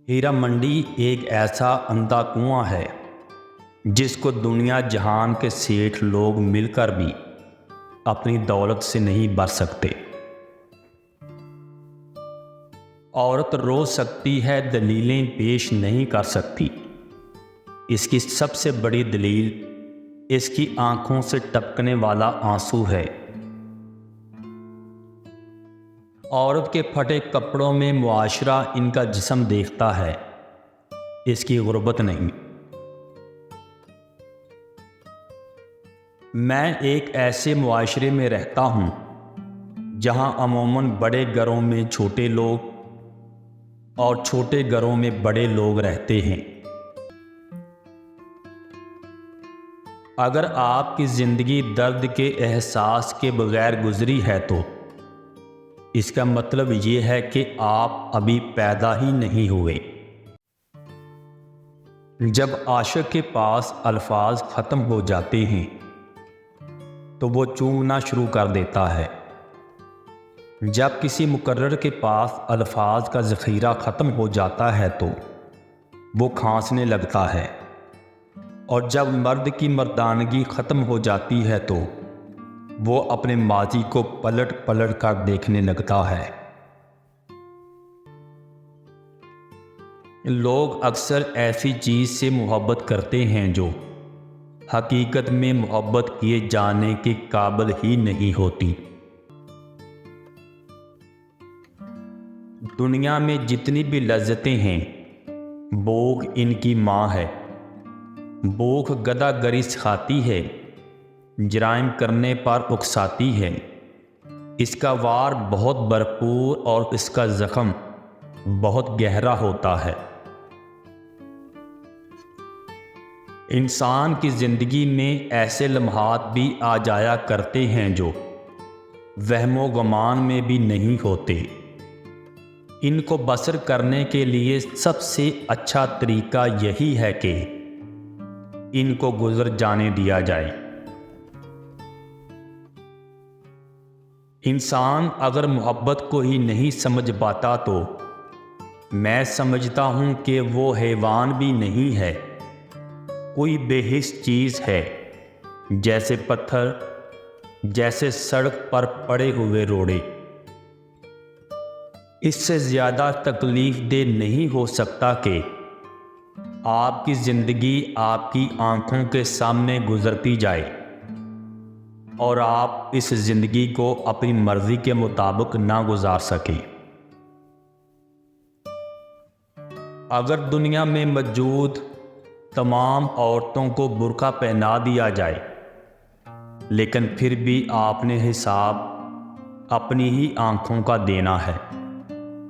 ہیرا منڈی ایک ایسا اندھا کنواں ہے جس کو دنیا جہان کے سیٹھ لوگ مل کر بھی اپنی دولت سے نہیں بھر سکتے۔ عورت رو سکتی ہے، دلیلیں پیش نہیں کر سکتی۔ اس کی سب سے بڑی دلیل اس کی آنکھوں سے ٹپکنے والا آنسو ہے۔ عورت کے پھٹے کپڑوں میں معاشرہ ان کا جسم دیکھتا ہے، اس کی غربت نہیں۔ میں ایک ایسے معاشرے میں رہتا ہوں جہاں عموماً بڑے گھروں میں چھوٹے لوگ اور چھوٹے گھروں میں بڑے لوگ رہتے ہیں۔ اگر آپ کی زندگی درد کے احساس کے بغیر گزری ہے تو اس کا مطلب یہ ہے کہ آپ ابھی پیدا ہی نہیں ہوئے۔ جب عاشق کے پاس الفاظ ختم ہو جاتے ہیں تو وہ چومنا شروع کر دیتا ہے۔ جب کسی مقرر کے پاس الفاظ کا ذخیرہ ختم ہو جاتا ہے تو وہ کھانسنے لگتا ہے، اور جب مرد کی مردانگی ختم ہو جاتی ہے تو وہ اپنے ماضی کو پلٹ پلٹ کر دیکھنے لگتا ہے۔ لوگ اکثر ایسی چیز سے محبت کرتے ہیں جو حقیقت میں محبت کیے جانے کے قابل ہی نہیں ہوتی۔ دنیا میں جتنی بھی لذتیں ہیں، بھوک ان کی ماں ہے۔ بھوک گدھا گری سکھاتی ہے، جرائم کرنے پر اکساتی ہے۔ اس کا وار بہت بھرپور اور اس کا زخم بہت گہرا ہوتا ہے۔ انسان کی زندگی میں ایسے لمحات بھی آ جایا کرتے ہیں جو وہم و گمان میں بھی نہیں ہوتے۔ ان کو بسر کرنے کے لیے سب سے اچھا طریقہ یہی ہے کہ ان کو گزر جانے دیا جائے۔ انسان اگر محبت کو ہی نہیں سمجھ پاتا تو میں سمجھتا ہوں کہ وہ حیوان بھی نہیں ہے، کوئی بے حس چیز ہے، جیسے پتھر، جیسے سڑک پر پڑے ہوئے روڑے۔ اس سے زیادہ تکلیف دہ نہیں ہو سکتا کہ آپ کی زندگی آپ کی آنکھوں کے سامنے گزرتی جائے اور آپ اس زندگی کو اپنی مرضی کے مطابق نہ گزار سکیں۔ اگر دنیا میں موجود تمام عورتوں کو برقع پہنا دیا جائے لیکن پھر بھی آپ نے حساب اپنی ہی آنکھوں کا دینا ہے۔